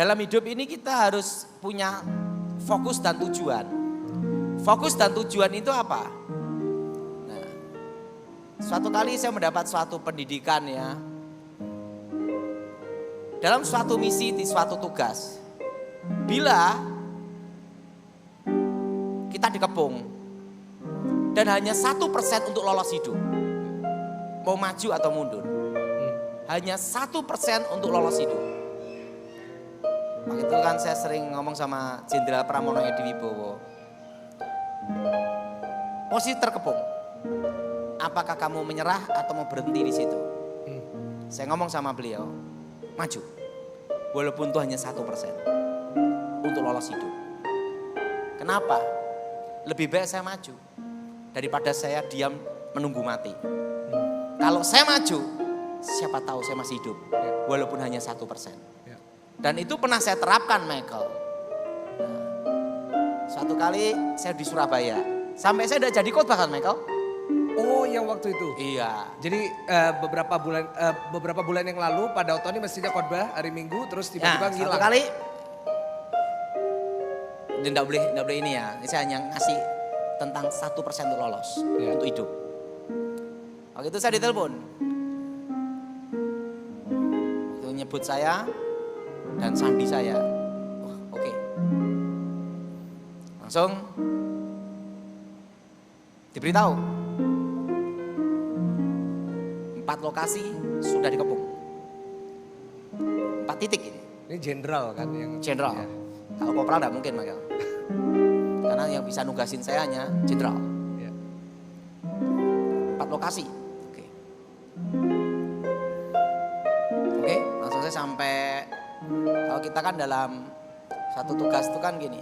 dalam hidup ini kita harus punya fokus dan tujuan. Fokus dan tujuan itu apa? Nah, suatu kali saya mendapat suatu pendidikan ya. Dalam suatu misi di suatu tugas. Bila kita dikepung dan hanya 1% untuk lolos hidup. Mau maju atau mundur. Hanya 1% untuk lolos hidup. Waktu itu kan saya sering ngomong sama Jenderal Pramono Edi Wibowo. Posisi terkepung. Apakah kamu menyerah atau mau berhenti di situ? Saya ngomong sama beliau, maju. Walaupun itu hanya 1% untuk lolos hidup. Kenapa? Lebih baik saya maju daripada saya diam menunggu mati. Kalau saya maju, siapa tahu saya masih hidup, walaupun hanya 1%. Dan itu pernah saya terapkan, Michael. Nah, suatu kali saya di Surabaya, sampai saya udah jadi khotbah kan, Michael? Oh, yang waktu itu? Iya. Jadi beberapa bulan yang lalu Pak Dautoni mestinya khotbah hari Minggu, terus tiba-tiba ngilang. Satu kali, enggak boleh ini ya, saya hanya ngasih tentang 1% untuk lolos, untuk hidup. Waktu itu saya ditelepon. Waktu nyebut saya dan sandi saya. Wah, oke. Langsung diberitahu. 4 lokasi sudah dikepung. 4 titik ini. Ini jenderal kan yang... Jenderal. Ya. Kalau kopral enggak mungkin, Michael. Karena yang bisa nugasin saya hanya jenderal. Ya. 4 lokasi. Oke, langsung saya sampai, kalau kita kan dalam satu tugas itu kan gini.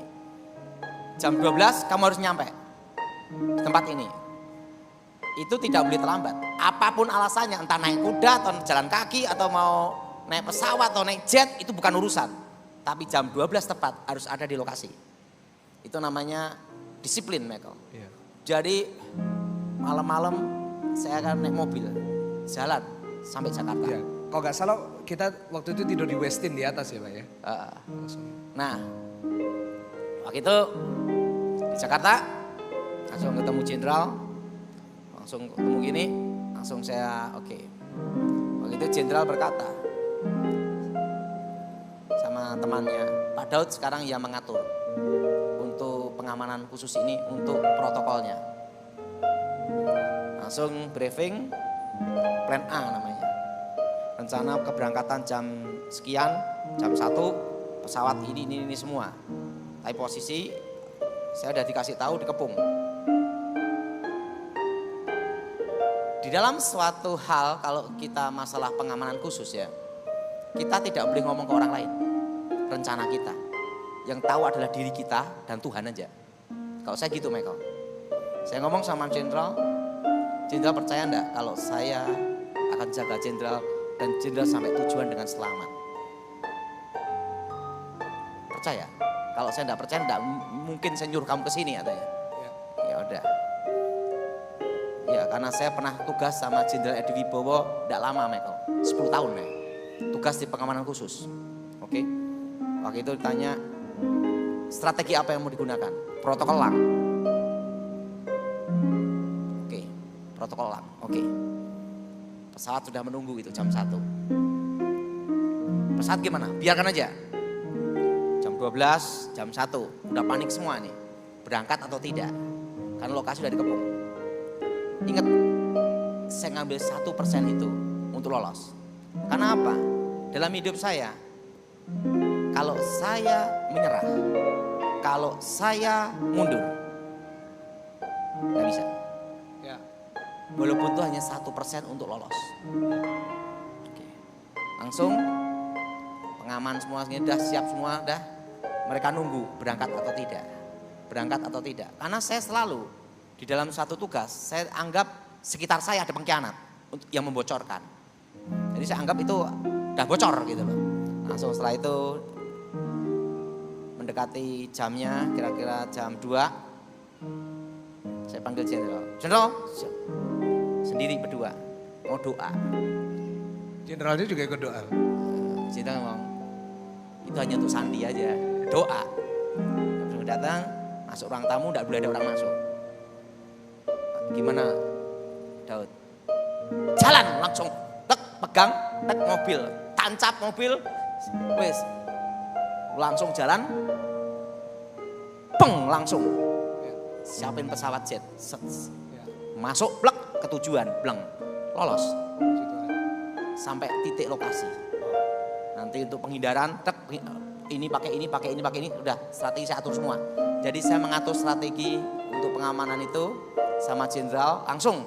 Jam 12 kamu harus nyampe di tempat ini. Itu tidak boleh terlambat. Apapun alasannya, entah naik kuda atau jalan kaki atau mau naik pesawat atau naik jet, itu bukan urusan. Tapi jam 12 tepat harus ada di lokasi. Itu namanya disiplin, Michael. Ya. Jadi malam-malam saya akan naik mobil, jalan sampai Jakarta. Ya. Kalau nggak salah kita waktu itu tidur di Westin di atas ya Pak ya? Nah, waktu itu di Jakarta langsung ketemu jenderal, langsung ketemu gini, langsung saya oke. Waktu itu jenderal berkata sama temannya, Pak Daud sekarang yang mengatur untuk pengamanan khusus ini untuk protokolnya. Langsung briefing, plan A namanya. Rencana keberangkatan jam sekian, jam 1, pesawat ini semua. Tapi posisi saya udah dikasih tahu dikepung. Di dalam suatu hal kalau kita masalah pengamanan khusus ya, kita tidak boleh ngomong ke orang lain. Rencana kita. Yang tahu adalah diri kita dan Tuhan aja. Kalau saya gitu, Michael. Saya ngomong sama jenderal, jenderal percaya enggak kalau saya akan jaga jenderal dan jenderal sampai tujuan dengan selamat? Percaya? Kalau saya enggak percaya, enggak mungkin saya nyuruh kamu ke sini katanya. Ya udah. Ya karena saya pernah tugas sama Jenderal Edi Wibowo enggak lama, Michael. 10 tahun ya. Tugas di pengamanan khusus. Oke. Waktu itu ditanya, strategi apa yang mau digunakan? Protokol lang. Oke, protokol lang. Oke. Pesawat sudah menunggu itu jam 1. Pesawat gimana? Biarkan aja. Jam 12, jam 1. Udah panik semua nih. Berangkat atau tidak. Karena lokasi sudah dikepung. Ingat, saya ngambil 1% itu untuk lolos. Karena apa? Dalam hidup saya, kalau saya menyerah, kalau saya mundur, nggak bisa. Ya. Walaupun itu hanya 1% untuk lolos. Oke. Langsung pengaman semua sudah siap semua, dah. Mereka nunggu berangkat atau tidak. Berangkat atau tidak. Karena saya selalu di dalam satu tugas, saya anggap sekitar saya ada pengkhianat yang membocorkan. Jadi saya anggap itu udah bocor gitu loh. Langsung setelah itu mendekati jamnya, kira-kira jam 2, saya panggil jenderal. Jenderal, sendiri berdua, mau doa. Jenderalnya juga ikut doa. Jenderal ngomong, itu hanya untuk sandi aja, doa. Datang, masuk ruang tamu, tidak boleh ada orang masuk. Gimana Daud? Jalan langsung, tek pegang, tek mobil, tancap mobil, wes langsung jalan, peng langsung. Siapin pesawat jet, masuk plek ke tujuan, bleng, lolos. Sampai titik lokasi. Nanti untuk penghindaran, tek ini pakai ini, pakai ini, pakai ini, udah strategi saya atur semua. Jadi saya mengatur strategi untuk pengamanan itu sama jenderal langsung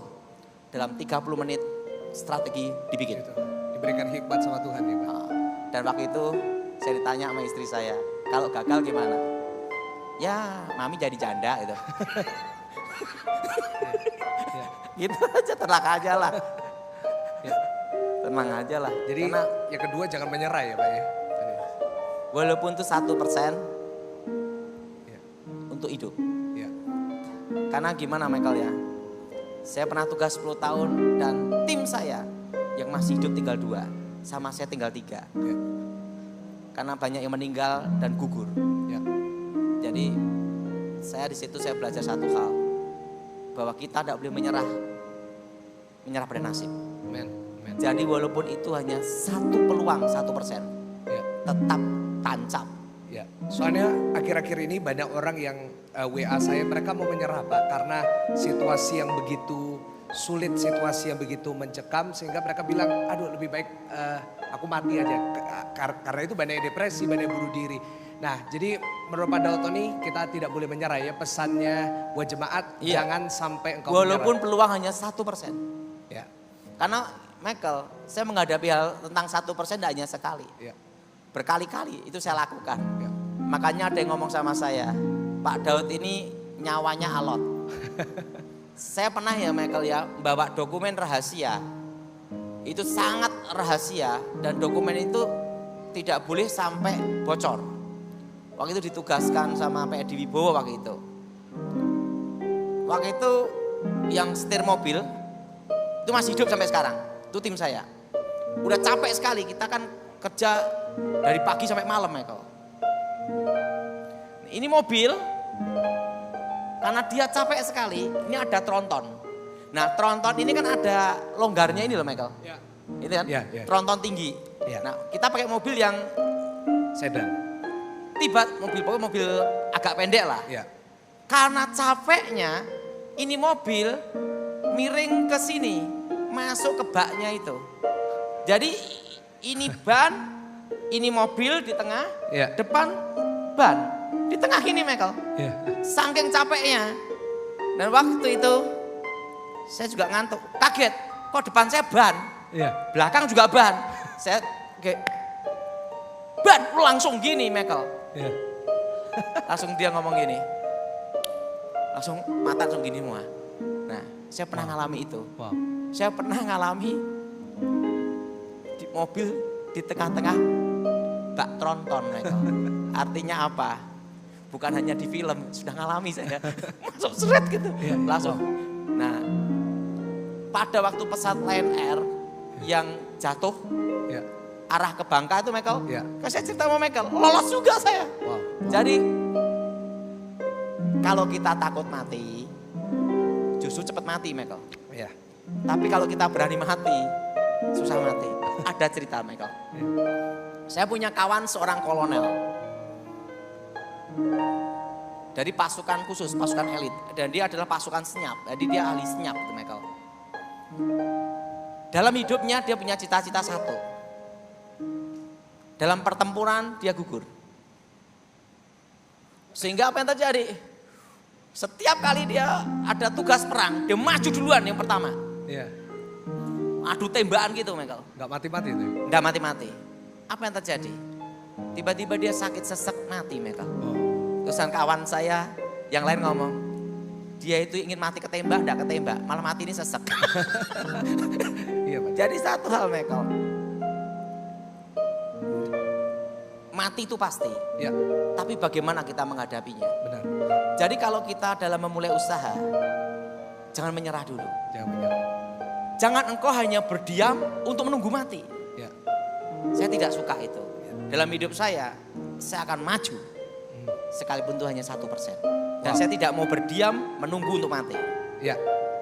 dalam 30 menit strategi dibikin. Gitu. Diberikan hikmat sama Tuhan ya Pak. Dan waktu itu saya ditanya sama istri saya, kalau gagal gimana? Ya mami jadi janda gitu. Gitu aja, tenang aja lah. Tenang aja lah. Jadi karena yang kedua jangan menyerah ya Pak ya. walaupun itu 1% untuk hidup. Ya. Karena gimana Michael ya, saya pernah tugas 10 tahun dan tim saya yang masih hidup tinggal 2, sama saya tinggal 3. Ya. Karena banyak yang meninggal dan gugur. Ya. Jadi saya di situ saya belajar satu hal, bahwa kita tidak boleh menyerah pada nasib. Amen. Amen. Jadi walaupun itu hanya 1 peluang, 1%, Ya. tetap tancap. Ya, soalnya akhir-akhir ini banyak orang yang WA saya, mereka mau menyerah Pak, karena situasi yang begitu sulit, situasi yang begitu mencekam, sehingga mereka bilang, aduh lebih baik aku mati aja. Karena itu banyak yang depresi, banyak yang bunuh diri. Nah, jadi menurut Pak Dautoni kita tidak boleh menyerah ya, pesannya buat jemaat, Iya. jangan sampai engkau Walaupun menyerah. peluang hanya 1%. Ya, Karena Michael, saya menghadapi hal tentang 1% tidak hanya sekali. ya, Berkali-kali itu saya lakukan. ya. Makanya ada yang ngomong sama saya, Pak Daud ini nyawanya alot. Saya pernah ya Michael ya, bawa dokumen rahasia. Itu sangat rahasia dan dokumen itu tidak boleh sampai bocor. Waktu itu ditugaskan sama Pak Edi Wibowo waktu itu. Waktu itu yang setir mobil itu masih hidup sampai sekarang. Itu tim saya. Udah capek sekali, kita kan kerja dari pagi sampai malam Michael. Ini mobil, karena dia capek sekali, ini ada tronton. Nah tronton ini kan ada longgarnya ini loh Michael. Ya. Itu kan, Ya, ya. tronton tinggi. Ya. Nah kita pakai mobil yang Sedan. mobil agak pendek lah. Ya, Karena capeknya, ini mobil miring ke sini, masuk ke baknya itu. Jadi ini ban, ini mobil di tengah, ya, depan ban. Di tengah ini Michael, ya. saking capeknya. Dan waktu itu saya juga ngantuk, kaget. Kok depan saya ban, Ya. belakang juga ban. Saya kayak, ban langsung gini Michael. Ya. Langsung dia ngomong gini. Langsung mata langsung gini semua. Nah saya pernah ngalami itu. Wow. Saya pernah ngalami di mobil di tengah-tengah bak tronton Michael. Artinya apa? Bukan hanya di film, sudah ngalami saya. Masuk seret gitu. Iya, Langsung. Nah, pada waktu pesawat Lion Air yang jatuh Ya. arah ke Bangka itu Michael. Ya. Kan saya cerita sama Michael, lolos juga saya. Wow. Jadi kalau kita takut mati, justru cepat mati Michael. Ya. Tapi kalau kita berani mati, susah mati. Ada cerita Michael. Ya. Saya punya kawan seorang kolonel. Dari pasukan khusus, pasukan elit. Dan dia adalah pasukan senyap. Jadi dia ahli senyap itu Michael. Dalam hidupnya dia punya cita-cita satu. Dalam pertempuran dia gugur. Sehingga apa yang terjadi? Setiap kali dia ada tugas perang, dia maju duluan yang pertama. Ya. Adu tembakan gitu Michael. Nggak mati-mati itu. Nggak mati-mati. Apa yang terjadi? Tiba-tiba dia sakit sesek mati Michael. Oh. Terusan kawan saya yang lain ngomong, dia itu ingin mati ketembak, enggak ketembak, malah mati ini sesek. Iya Pak. Jadi satu hal Michael, mati itu pasti, Ya, tapi bagaimana kita menghadapinya. benar. Jadi kalau kita dalam memulai usaha, jangan menyerah dulu. Jangan menyerah. Jangan engkau hanya berdiam untuk menunggu mati. Ya. Saya tidak suka itu. Ya. dalam hidup saya akan maju. Sekalipun itu hanya 1%. Dan saya tidak mau berdiam menunggu untuk mati. Ya.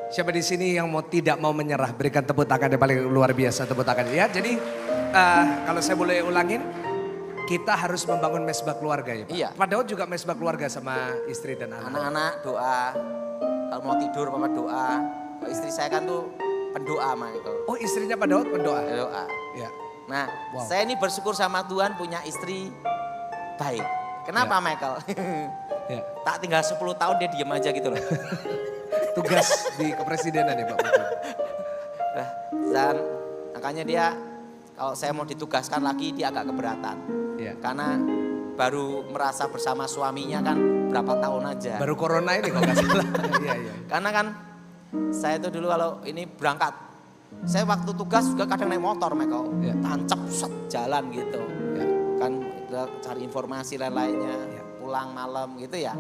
Siapa di sini yang tidak mau menyerah? Berikan tepuk tangan yang paling luar biasa, tepuk tangan. Ya, jadi kalau saya boleh ulangin, kita harus membangun mesbah keluarga ya Pak. Iya. Pak Daud juga mesbah keluarga sama istri dan anak. Anak-anak doa, kalau mau tidur Papa doa. Kalau istri saya kan tuh pendoa Michael. Oh istrinya Pak Daud pendoa? Doa. Ya. Nah, Wow. saya ini bersyukur sama Tuhan punya istri baik. Kenapa Ya. Michael? Ya. Tak tinggal 10 tahun dia diem aja gitu loh. Tugas di kepresidenan ya Pak. Mungkin. Dan makanya dia kalau saya mau ditugaskan lagi dia agak keberatan. Ya. Karena baru merasa bersama suaminya kan berapa tahun aja. Baru corona ini kalau nggak salah. Iya iya. Karena kan saya itu dulu kalau ini berangkat, saya waktu tugas juga kadang naik motor Michael. Ya. Tancap set jalan gitu. Ya. Kan udah cari informasi lain-lainnya, Ya. pulang malam gitu ya.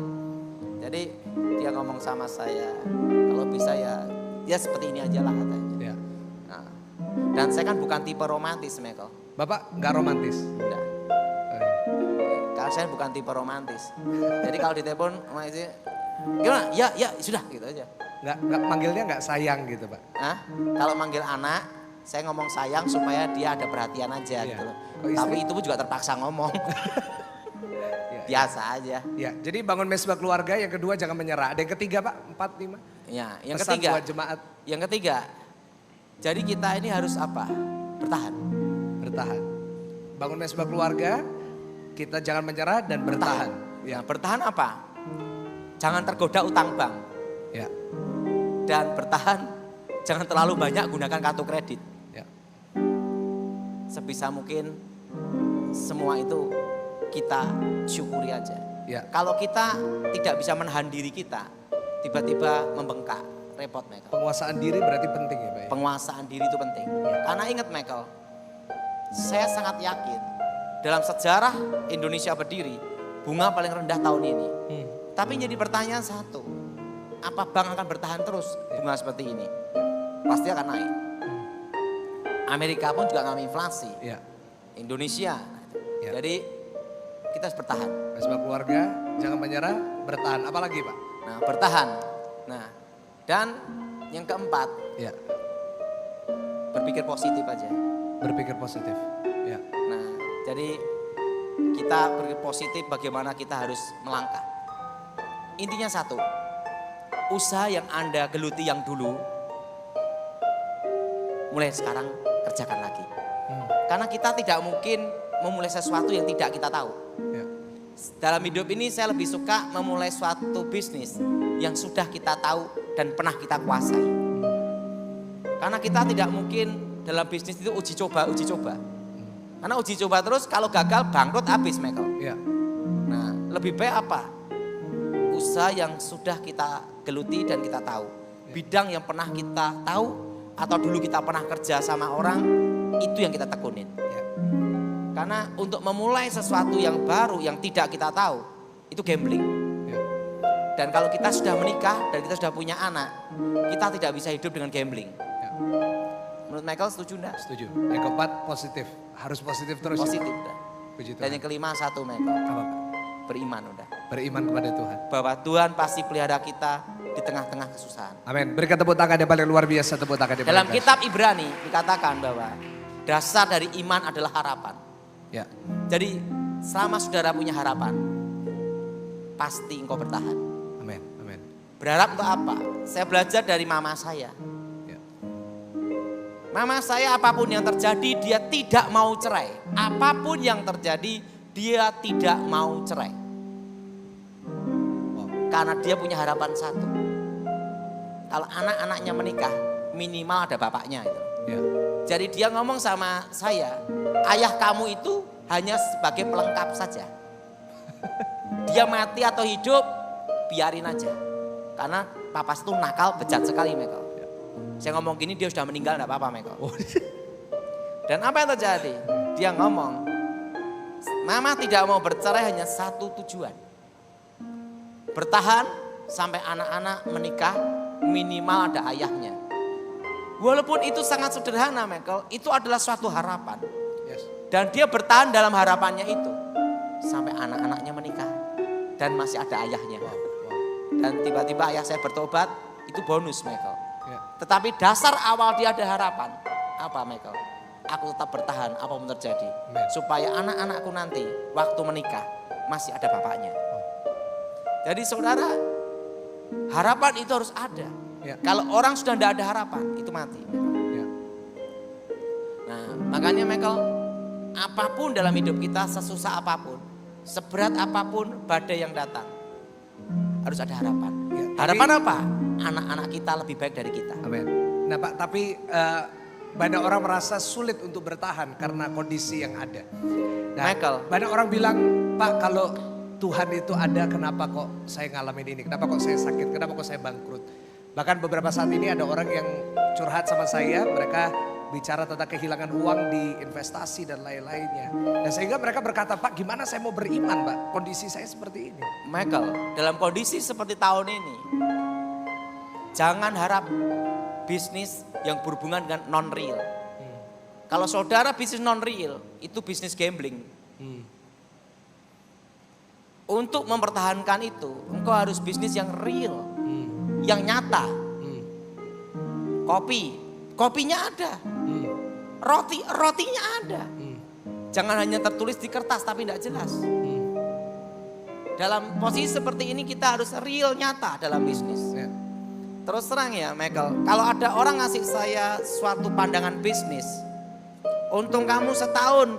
Jadi dia ngomong sama saya, kalau bisa ya seperti ini aja lah katanya. Ya. Nah, dan saya kan bukan tipe romantis Michael. Bapak nggak romantis? Enggak. Karena saya bukan tipe romantis. Jadi kalau ditelepon sama istri, gimana? Ya sudah gitu aja. Nggak manggilnya nggak sayang gitu Pak? Nah, kalau manggil anak, saya ngomong sayang supaya dia ada perhatian aja Iya. gitu loh. Kalau istri? Tapi itu pun juga terpaksa ngomong. Ya. Biasa aja. Ya, jadi bangun mesbah keluarga, yang kedua jangan menyerah. Ada yang ketiga Pak, 4, 5. Ya, yang Pesan ketiga. buat jemaat Yang ketiga. Jadi kita ini harus apa? Bertahan. bertahan. Bangun mesbah keluarga, kita jangan menyerah dan bertahan. Ya, bertahan apa? Jangan tergoda utang bank. Ya, Dan bertahan jangan terlalu banyak gunakan kartu kredit. ya, Sebisa mungkin semua itu kita syukuri aja. ya. Kalau kita tidak bisa menahan diri kita, tiba-tiba membengkak, repot Michael. Penguasaan diri berarti penting ya Pak. Ya? Penguasaan diri itu penting. Karena ingat Michael, saya sangat yakin dalam sejarah Indonesia berdiri, bunga paling rendah tahun ini. Tapi jadi pertanyaan satu, apa bank akan bertahan terus bunga seperti ini? Pasti akan naik. Amerika pun juga ngalami inflasi. Ya. Indonesia. Ya. Jadi kita harus bertahan. Mesbah keluarga, jangan menyerah, bertahan. Apalagi Pak? Nah, bertahan. Nah, dan yang keempat, Ya, berpikir positif aja. berpikir positif. Ya, Nah, jadi kita berpikir positif bagaimana kita harus melangkah. Intinya satu, usaha yang Anda geluti yang dulu, mulai sekarang kerjakan lagi. Karena kita tidak mungkin memulai sesuatu yang tidak kita tahu. ya, Dalam hidup ini saya lebih suka memulai suatu bisnis yang sudah kita tahu dan pernah kita kuasai. Karena kita tidak mungkin dalam bisnis itu uji coba. Karena uji coba terus kalau gagal bangkrut habis Michael. ya, Nah lebih baik apa? Usaha yang sudah kita geluti dan kita tahu. Bidang yang pernah kita tahu atau dulu kita pernah kerja sama orang, itu yang kita tekunin. ya. Karena untuk memulai sesuatu yang baru yang tidak kita tahu, itu gambling. Ya. Dan kalau kita sudah menikah dan kita sudah punya anak, kita tidak bisa hidup dengan gambling. Ya. Menurut Michael setuju enggak? Setuju. Yang keempat positif, harus positif terus. ya? Positif udah. Puji Tuhan. Dan yang kelima satu Michael, Apa Pak? beriman udah. Beriman kepada Tuhan. Bahwa Tuhan pasti pelihara kita di tengah-tengah kesusahan. Amin. Berikan tepuk tangan yang paling luar biasa, tepuk tangan yang Dalam paling kitab Ibrani dikatakan bahwa dasar dari iman adalah harapan. Ya, Jadi selama saudara punya harapan, pasti engkau bertahan. amin, amin. Berharap untuk apa? Saya belajar dari mama saya. Ya, Mama saya apapun yang terjadi dia tidak mau cerai. Apapun yang terjadi dia tidak mau cerai. wow. Karena dia punya harapan satu. Kalau anak-anaknya menikah minimal ada bapaknya itu. Ya, Jadi dia ngomong sama saya, ayah kamu itu hanya sebagai pelengkap saja. Dia mati atau hidup, biarin aja. Karena papa itu nakal, bejat sekali Michael. Saya ngomong gini dia sudah meninggal enggak apa-apa Michael. oh, Dan apa yang terjadi? Dia ngomong, mama tidak mau bercerai hanya satu tujuan. Bertahan sampai anak-anak menikah minimal ada ayahnya. Walaupun itu sangat sederhana Michael, itu adalah suatu harapan. yes. Dan dia bertahan dalam harapannya itu. Sampai anak-anaknya menikah. Dan masih ada ayahnya. Dan tiba-tiba ayah saya bertobat, itu bonus Michael. Ya. Tetapi dasar awal dia ada harapan. Apa Michael? Aku tetap bertahan apapun terjadi. Amen. Supaya anak-anakku nanti waktu menikah masih ada bapaknya. Jadi saudara, harapan itu harus ada. Ya. Kalau orang sudah tidak ada harapan, itu mati. Ya. Nah, makanya Michael, apapun dalam hidup kita, sesusah apapun, seberat apapun badai yang datang, harus ada harapan. Ya, Harapan apa? Anak-anak kita lebih baik dari kita. Amin. Nah Pak, tapi banyak orang merasa sulit untuk bertahan karena kondisi yang ada. Nah, Michael. banyak orang bilang, Pak kalau Tuhan itu ada, kenapa kok saya ngalamin ini? Kenapa kok saya sakit? Kenapa kok saya bangkrut? Bahkan beberapa saat ini ada orang yang curhat sama saya, mereka bicara tentang kehilangan uang di investasi dan lain-lainnya. Dan sehingga mereka berkata, Pak gimana saya mau beriman Pak? Kondisi saya seperti ini. Michael, dalam kondisi seperti tahun ini, jangan harap bisnis yang berhubungan dengan non-real. Kalau saudara bisnis non-real, itu bisnis gambling. Untuk mempertahankan itu, engkau harus bisnis yang real, yang nyata. Kopinya ada. Rotinya ada. Jangan hanya tertulis di kertas tapi tidak jelas. Dalam posisi seperti ini kita harus real, nyata dalam bisnis. Ya. Terus terang ya Michael, kalau ada orang ngasih saya suatu pandangan bisnis, untung kamu setahun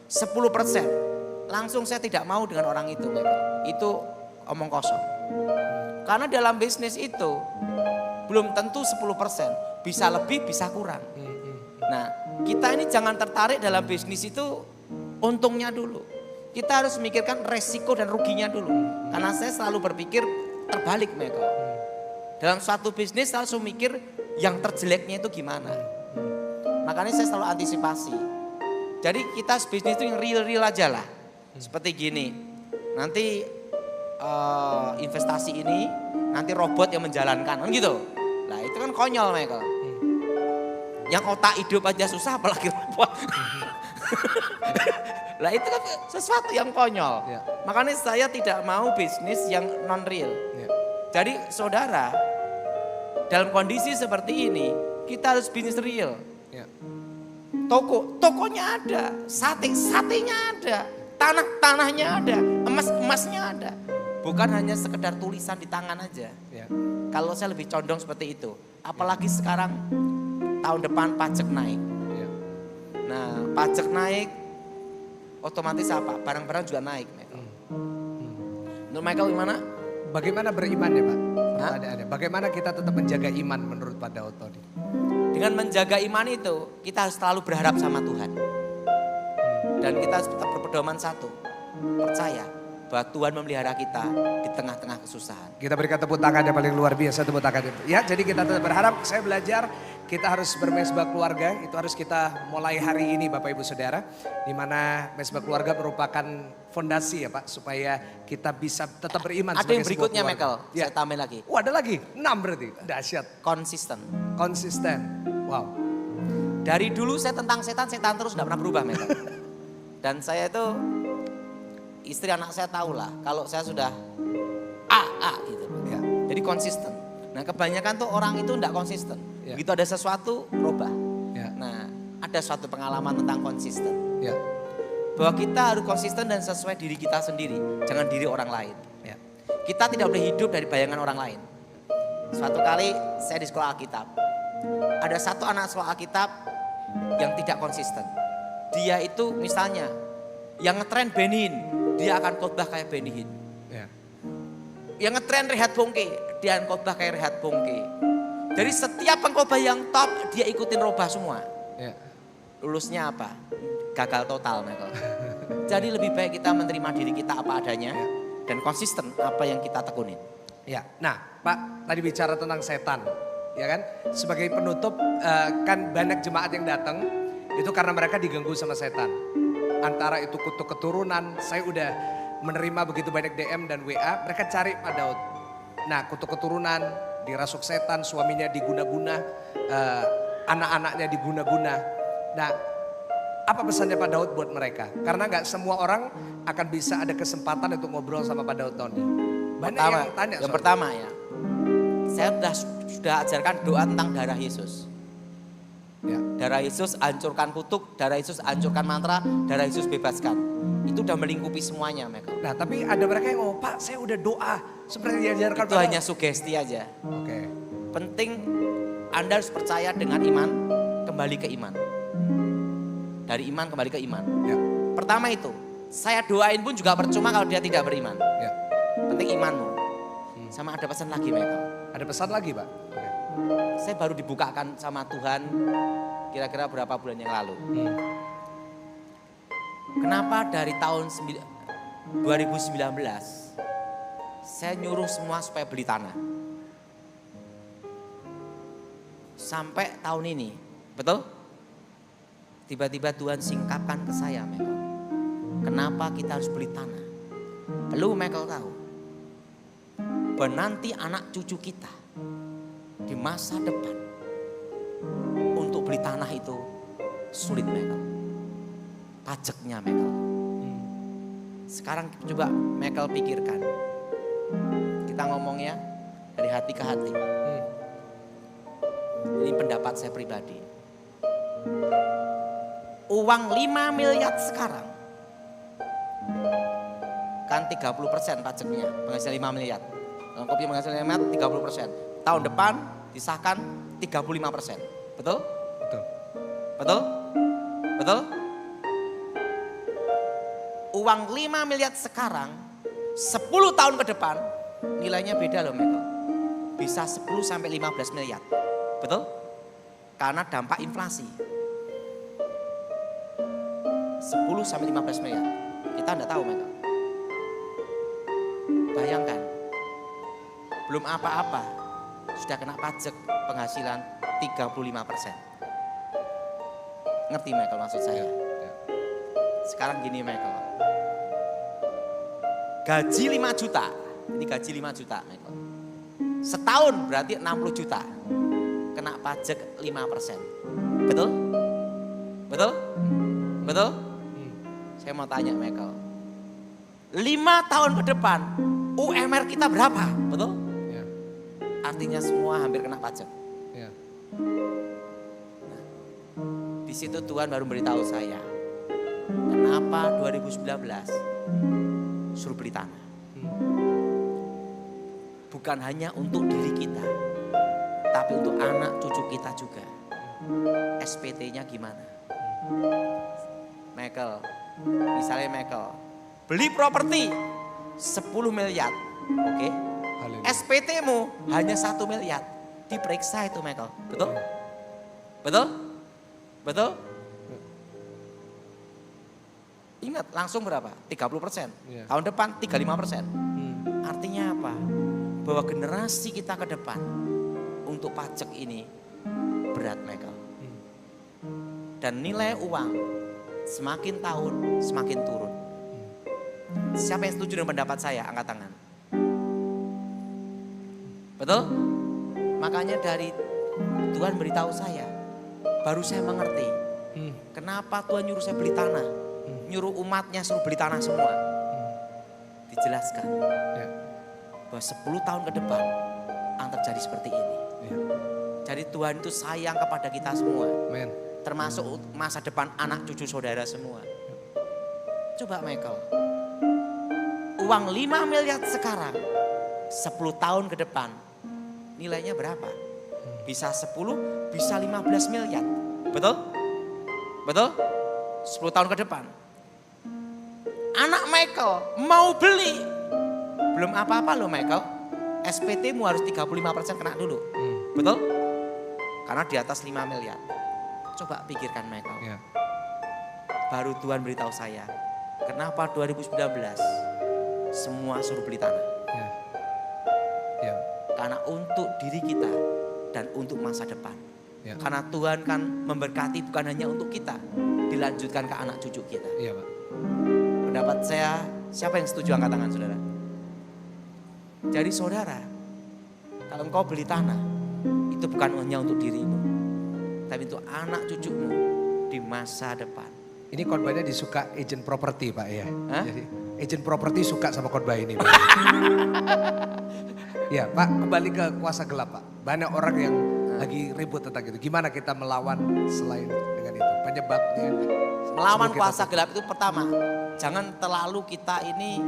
10%, langsung saya tidak mau dengan orang itu Michael. Itu omong kosong. Karena dalam bisnis itu belum tentu 10%, bisa lebih bisa kurang. Nah kita ini jangan tertarik dalam bisnis itu untungnya dulu. Kita harus memikirkan resiko dan ruginya dulu. Karena saya selalu berpikir terbalik Michael. Dalam suatu bisnis saya langsung mikir yang terjeleknya itu gimana. Makanya saya selalu antisipasi. Jadi kita bisnis itu yang real-real aja lah. Seperti gini, nanti investasi ini nanti robot yang menjalankan kan gitu. Nah itu kan konyol Michael. Yang otak hidup aja susah apalagi robot. Lah itu kan sesuatu yang konyol. Ya. Makanya saya tidak mau bisnis yang non-real. Ya. Jadi saudara, dalam kondisi seperti ini kita harus bisnis real. Ya. Tokonya ada, satenya ada, tanahnya ada, emasnya ada. Bukan hanya sekedar tulisan di tangan aja. Ya. Kalau saya lebih condong seperti itu. Apalagi sekarang tahun depan pajak naik. Ya. Nah pajak naik otomatis apa? Barang-barang juga naik. Michael. Menurut Michael gimana? Bagaimana beriman ya Pak? Pertanyaannya, bagaimana kita tetap menjaga iman menurut Pak Daud tadi? Dengan menjaga iman itu kita harus selalu berharap sama Tuhan. Dan kita harus tetap berpedoman satu. Percaya bahwa Tuhan memelihara kita di tengah-tengah kesusahan. Kita berikan tepuk tangan yang paling luar biasa, tepuk tangan itu. Ya, jadi kita tetap berharap, saya belajar kita harus bermesbah keluarga, itu harus kita mulai hari ini Bapak Ibu Saudara. Di mana mesbah keluarga merupakan fondasi ya Pak, supaya kita bisa tetap beriman. Ada yang berikutnya Michael, ya. saya tambahin lagi. Oh ada lagi, 6 berarti, dahsyat. Konsisten. Konsisten, wow. Dari dulu saya tentang setan terus gak pernah berubah Michael. Dan saya itu, istri anak saya tahu lah kalau saya sudah A gitu. Ya. Jadi konsisten. Nah kebanyakan tuh orang itu enggak konsisten. Ya. Begitu ada sesuatu, berubah. Ya. Nah ada suatu pengalaman tentang konsisten. Ya. Bahwa kita harus konsisten dan sesuai diri kita sendiri. Jangan diri orang lain. Ya. Kita tidak boleh hidup dari bayangan orang lain. Suatu kali saya di sekolah Alkitab. Ada satu anak sekolah Alkitab yang tidak konsisten. Dia itu misalnya yang ngetren Benny Hinn, dia akan khotbah kayak Benny Hinn. Ya. Yang ngetren Rehat Bongke, dia akan khotbah kayak Rehat Bongke. Jadi setiap pengkhotbah yang top dia ikutin robah semua. Ya. Lulusnya apa? Gagal total Michael. Jadi lebih baik kita menerima diri kita apa adanya dan konsisten apa yang kita tekunin. Ya, nah Pak tadi bicara tentang setan, ya kan? Sebagai penutup kan banyak jemaat yang datang itu karena mereka diganggu sama setan. Antara itu kutuk keturunan, saya udah menerima begitu banyak DM dan WA, mereka cari Pak Daud. Nah kutuk keturunan, dirasuk setan, suaminya diguna-guna, anak-anaknya diguna-guna. Nah Apa pesannya Pak Daud buat mereka? Karena nggak semua orang akan bisa ada kesempatan untuk ngobrol sama Pak Daud Tony. Banyak yang tanya. Yang pertama ya, saya sudah ajarkan doa tentang darah Yesus. Ya. Darah Yesus hancurkan kutuk, darah Yesus hancurkan mantra, darah Yesus bebaskan. Itu udah melingkupi semuanya, Michael. Nah, tapi ada mereka yang ngomong, Pak, saya udah doa seperti diajarkan. Itu hanya sugesti aja. Oke. Penting Anda harus percaya dengan iman, kembali ke iman. Dari iman kembali ke iman. Ya. Pertama itu, saya doain pun juga percuma kalau dia tidak beriman. Ya. Penting imanmu. Sama ada pesan lagi, Michael. Ada pesan lagi, Pak? Oke. Saya baru dibukakan sama Tuhan kira-kira berapa bulan yang lalu. Kenapa dari tahun 2019 saya nyuruh semua supaya beli tanah. Sampai tahun ini, betul? Tiba-tiba Tuhan singkapkan ke saya, Michael. Kenapa kita harus beli tanah? Perlu Michael tahu, bahwa nanti anak cucu kita di masa depan untuk beli tanah itu sulit, Michael. Pajaknya, Michael. Sekarang coba Michael pikirkan. Kita ngomongnya dari hati ke hati. Ini pendapat saya pribadi. Uang 5 miliar sekarang kan 30% pajaknya, penghasilan 5 miliar. Kalau kopi penghasilan 5 miliar 30%. Tahun depan disahkan 35%. Betul? Betul. Betul? Betul? Uang 5 miliar sekarang 10 tahun ke depan nilainya beda loh, Michael. Bisa 10 sampai 15 miliar. Betul? Karena dampak inflasi. 10 sampai 15 miliar. Kita enggak tahu, Michael. Bayangkan. Belum apa-apa sudah kena pajak penghasilan 35%. Ngerti, Michael, maksud saya? Sekarang gini, Michael. Gaji 5 juta. Ini gaji 5 juta, Michael. Setahun berarti 60 juta. Kena pajak 5%. Betul? Betul? Betul? Saya mau tanya, Michael. 5 tahun ke depan UMR kita berapa? Betul? Ya. Artinya semua hampir kena pajak. Ya. Nah, di situ Tuhan baru beritahu saya, kenapa 2019 suruh beli tanah. Bukan hanya untuk diri kita, tapi untuk anak cucu kita juga. SPT-nya gimana? Michael, misalnya Michael, beli properti 10 miliar, oke? SPT-mu hanya 1 miliar, diperiksa itu, Michael, betul? Betul? Betul? Ingat, langsung berapa? 30%. Yeah. Tahun depan 35%. Artinya apa? Bahwa generasi kita ke depan untuk pajak ini berat, Michael. Dan nilai uang semakin tahun semakin turun. Siapa yang setuju dengan pendapat saya? Angkat tangan. Betul? Makanya dari Tuhan beritahu saya, baru saya mengerti kenapa Tuhan nyuruh saya beli tanah, nyuruh umatnya suruh beli tanah semua. Dijelaskan bahwa 10 tahun ke depan akan terjadi seperti ini. Jadi Tuhan itu sayang kepada kita semua. Amen. Termasuk masa depan anak cucu saudara semua. Coba Michael, uang 5 miliar sekarang, 10 tahun ke depan, nilainya berapa? Bisa 10, bisa 15 miliar. Betul? Betul? 10 tahun ke depan. Anak Michael mau beli, belum apa-apa loh Michael. SPT-mu harus 35% kena dulu. Betul? Karena di atas 5 miliar. Coba pikirkan Michael. Ya. Baru Tuhan beritahu saya, kenapa 2019 semua suruh beli tanah. Ya. Ya. Karena untuk diri kita dan untuk masa depan. Ya. Karena Tuhan kan memberkati bukan hanya untuk kita, dilanjutkan ke anak cucu kita. Iya, Pak. Pendapat saya, siapa yang setuju angkat tangan saudara? Jadi saudara, kalau engkau beli tanah, itu bukan hanya untuk dirimu, tapi untuk anak cucumu di masa depan. Ini khotbahnya disuka agent properti Pak ya. Hah? Jadi agent properti suka sama khotbah ini Pak. Ya Pak, kembali ke kuasa gelap Pak. Banyak orang yang lagi ribut tentang itu. Gimana kita melawan selain dengan itu? Penyebabnya. Melawan sebelum kita kuasa gelap itu pertama, jangan terlalu kita ini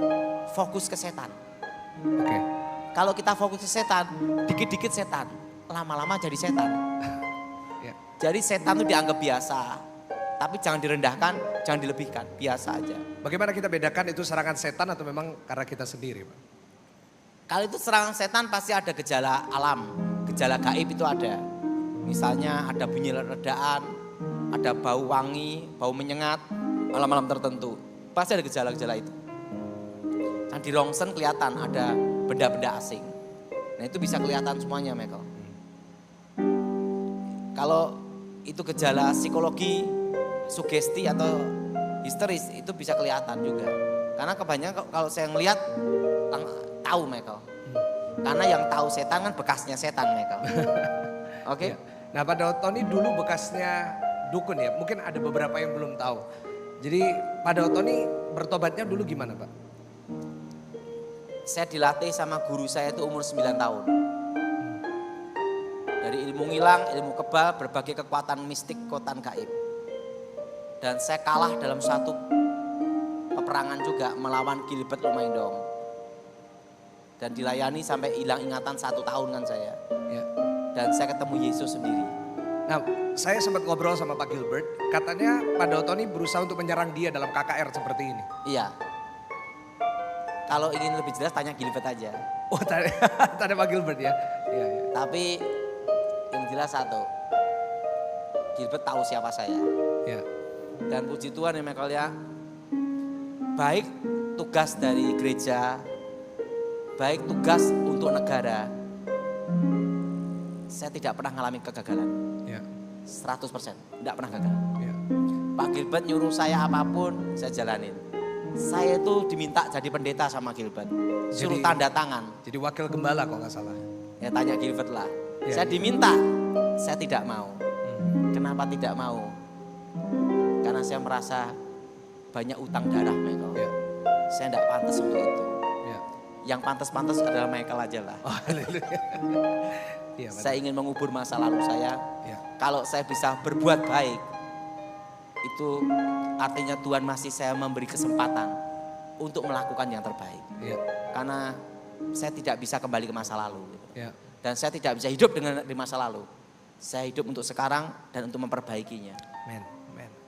fokus ke setan. Oke. Kalau kita fokus ke setan, dikit-dikit setan, lama-lama jadi setan. Ya. Jadi setan itu dianggap biasa, tapi jangan direndahkan, jangan dilebihkan, biasa aja. Bagaimana kita bedakan itu serangan setan atau memang karena kita sendiri Pak? Kalau itu serangan setan pasti ada gejala alam, gejala gaib itu ada. Misalnya ada bunyi redaan, ada bau wangi, bau menyengat, malam-malam tertentu. Pasti ada gejala-gejala itu. Kan di rongsen kelihatan ada benda-benda asing. Nah itu bisa kelihatan semuanya Michael. Kalau itu gejala psikologi, sugesti atau histeris itu bisa kelihatan juga. Karena kebanyakan kalau saya ngelihat tahu Michael. Karena yang tahu setan kan bekasnya setan Michael. Oke? Ya. Nah Pak Daotoni dulu bekasnya dukun ya. Mungkin ada beberapa yang belum tahu. Jadi Pak Daotoni bertobatnya dulu gimana Pak? Saya dilatih sama guru saya itu umur 9 tahun. Dari ilmu ngilang, ilmu kebal, berbagai kekuatan mistik, kekuatan gaib. Dan saya kalah dalam satu peperangan juga melawan Gilbert Lumaindong. Dan dilayani sampai hilang ingatan 1 tahun kan saya. Ya. Dan saya ketemu Yesus sendiri. Nah saya sempat ngobrol sama Pak Gilbert. Katanya Pak Daotoni berusaha untuk menyerang dia dalam KKR seperti ini. Iya. Kalau ingin lebih jelas tanya Gilbert aja. Oh tanya Pak Gilbert ya. Iya, iya. Tapi yang jelas satu. Gilbert tahu siapa saya. Ya. Dan puji Tuhan ya Michael ya. Baik tugas dari gereja, baik tugas untuk negara, saya tidak pernah mengalami kegagalan. Ya. 100%, tidak pernah gagal. Ya. Pak Gilbert nyuruh saya apapun, saya jalanin. Saya itu diminta jadi pendeta sama Gilbert. Suruh Jadi- tanda tangan. Jadi wakil gembala kalau nggak salah. Ya tanya Gilbert lah. Ya, Saya ya. diminta, saya tidak mau. Kenapa tidak mau? Karena saya merasa banyak utang darah Michael. Ya. Saya tidak pantas untuk itu. Ya. Yang pantas-pantas adalah Michael aja lah. Oh, haleluya. Iya, benar. Saya ingin mengubur masa lalu saya. Ya. Kalau saya bisa berbuat baik, itu artinya Tuhan masih saya memberi kesempatan untuk melakukan yang terbaik. Ya. Karena saya tidak bisa kembali ke masa lalu. Ya. Dan saya tidak bisa hidup dengan di masa lalu. Saya hidup untuk sekarang dan untuk memperbaikinya. Men.